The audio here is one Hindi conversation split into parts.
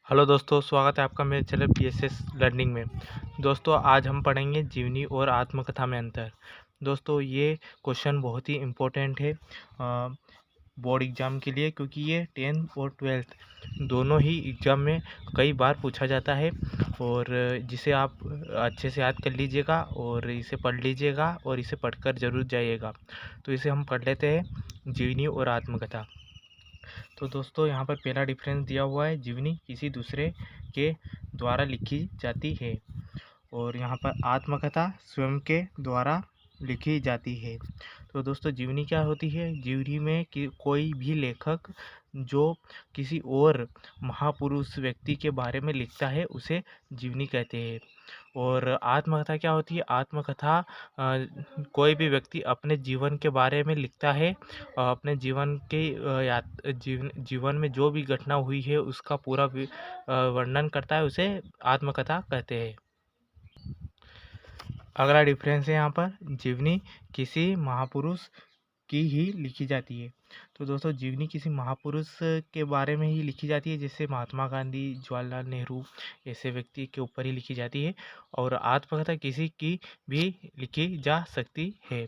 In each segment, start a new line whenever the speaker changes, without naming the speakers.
हेलो दोस्तों, स्वागत है आपका मेरे चैनल पीएसएस लर्निंग में। दोस्तों, आज हम पढ़ेंगे जीवनी और आत्मकथा में अंतर। दोस्तों, ये क्वेश्चन बहुत ही इम्पोर्टेंट है बोर्ड एग्ज़ाम के लिए, क्योंकि ये 10th और 12th दोनों ही एग्ज़ाम में कई बार पूछा जाता है और जिसे आप अच्छे से याद कर लीजिएगा और इसे पढ़ लीजिएगा और इसे पढ़कर ज़रूर जाइएगा। तो इसे हम पढ़ लेते हैं, जीवनी और आत्मकथा। तो दोस्तों, यहाँ पर पहला डिफरेंस दिया हुआ है, जीवनी किसी दूसरे के द्वारा लिखी जाती है और यहाँ पर आत्मकथा स्वयं के द्वारा लिखी जाती है। तो दोस्तों, जीवनी क्या होती है? जीवनी में कि कोई भी लेखक जो किसी और महापुरुष व्यक्ति के बारे में लिखता है उसे जीवनी कहते हैं। और आत्मकथा क्या होती है? आत्मकथा कोई भी व्यक्ति अपने जीवन के बारे में लिखता है, अपने जीवन के जीवन में जो भी घटना हुई है उसका पूरा वर्णन करता है, उसे आत्मकथा कहते हैं। अगला डिफरेंस है यहाँ पर, जीवनी किसी महापुरुष की ही लिखी जाती है। तो दोस्तों, जीवनी किसी महापुरुष के बारे में ही लिखी जाती है, जैसे महात्मा गांधी, जवाहरलाल नेहरू, ऐसे व्यक्ति के ऊपर ही लिखी जाती है। और आत्मकथा किसी की भी लिखी जा सकती है।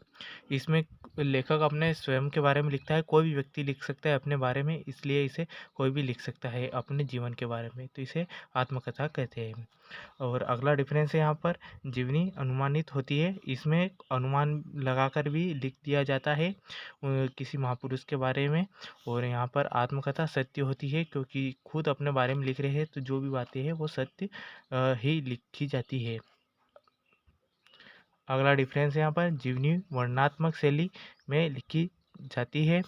इसमें लेखक अपने स्वयं के बारे में लिखता है, कोई भी व्यक्ति लिख सकता है अपने बारे में, इसलिए इसे कोई भी लिख सकता है अपने जीवन के बारे में, तो इसे आत्मकथा कहते हैं। और अगला डिफरेंस है यहाँ पर, जीवनी अनुमानित होती है, इसमें अनुमान लगाकर भी लिख दिया जाता है किसी महापुरुष के बारे में। और यहाँ पर आत्मकथा सत्य होती है, क्योंकि खुद अपने बारे में लिख रहे हैं तो जो भी बातें हैं वो सत्य ही लिखी जाती है। अगला डिफरेंस है यहाँ पर, जीवनी वर्णनात्मक शैली में लिखी जाती है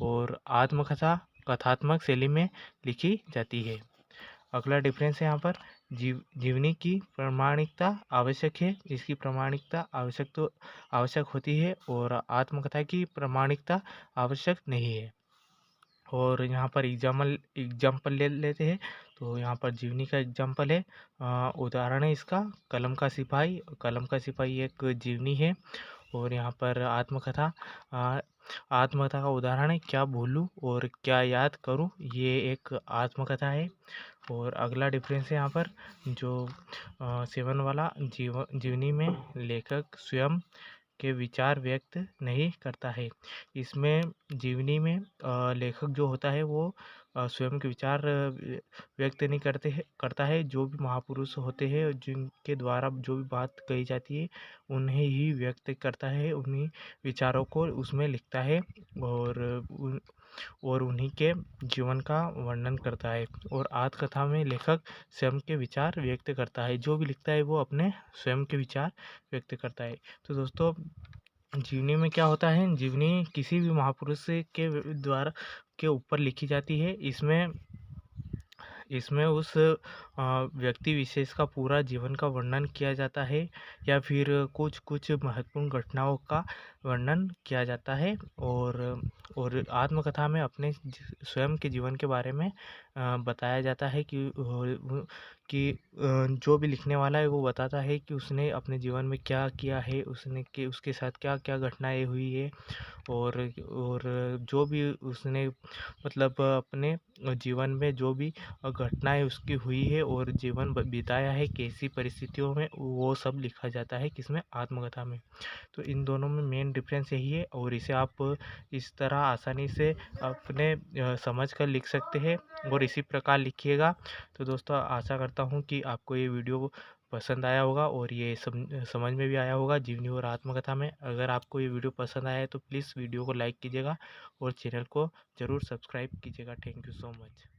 और आत्मकथा कथात्मक शैली में लिखी जाती है। अगला डिफरेंस है यहाँ पर, जीवनी की प्रामाणिकता आवश्यक है, इसकी प्रामाणिकता आवश्यक होती है और आत्मकथा की प्रामाणिकता आवश्यक नहीं है। और यहाँ पर एग्जाम्पल ले लेते हैं। तो यहाँ पर जीवनी का एग्जाम्पल है, उदाहरण है इसका, कलम का सिपाही। कलम का सिपाही एक जीवनी है। और यहाँ पर आत्मकथा का उदाहरण है, क्या भूलूं और क्या याद करूं, ये एक आत्मकथा है। और अगला डिफरेंस है यहाँ पर, जो 7 वाला, जीवनी में लेखक स्वयं के विचार व्यक्त नहीं करता है। इसमें जीवनी में लेखक जो होता है वो स्वयं के विचार व्यक्त नहीं करता है। जो भी महापुरुष होते हैं जिनके द्वारा जो भी बात कही जाती है उन्हें ही व्यक्त करता है, उन्हीं विचारों को उसमें लिखता है और उन्हीं के जीवन का वर्णन करता है। और आत्मकथा में लेखक स्वयं के विचार व्यक्त करता है, जो भी लिखता है वो अपने स्वयं के विचार व्यक्त करता है। तो दोस्तों, जीवनी में क्या होता है? जीवनी किसी भी महापुरुष के द्वारा के ऊपर लिखी जाती है। इसमें इसमें उस व्यक्ति विशेष का पूरा जीवन का वर्णन किया जाता है या फिर कुछ कुछ महत्वपूर्ण घटनाओं का वर्णन किया जाता है। और आत्मकथा में अपने स्वयं के जीवन के बारे में बताया जाता है कि जो भी लिखने वाला है वो बताता है कि उसने अपने जीवन में क्या किया है, उसके साथ क्या क्या घटनाएं हुई है और जो भी उसने मतलब अपने जीवन में जो भी घटनाएं उसकी हुई है और जीवन बिताया है कैसी परिस्थितियों में, वो सब लिखा जाता है किसमें? आत्मकथा में। तो इन दोनों में मेन डिफरेंस यही है और इसे आप इस तरह आसानी से अपने समझ कर लिख सकते हैं और इसी प्रकार लिखिएगा। तो दोस्तों, आशा करता हूँ कि आपको ये वीडियो पसंद आया होगा और ये समझ में भी आया होगा जीवनी और आत्मकथा में। अगर आपको ये वीडियो पसंद आया है तो प्लीज़ वीडियो को लाइक कीजिएगा और चैनल को ज़रूर सब्सक्राइब कीजिएगा। Thank you so much.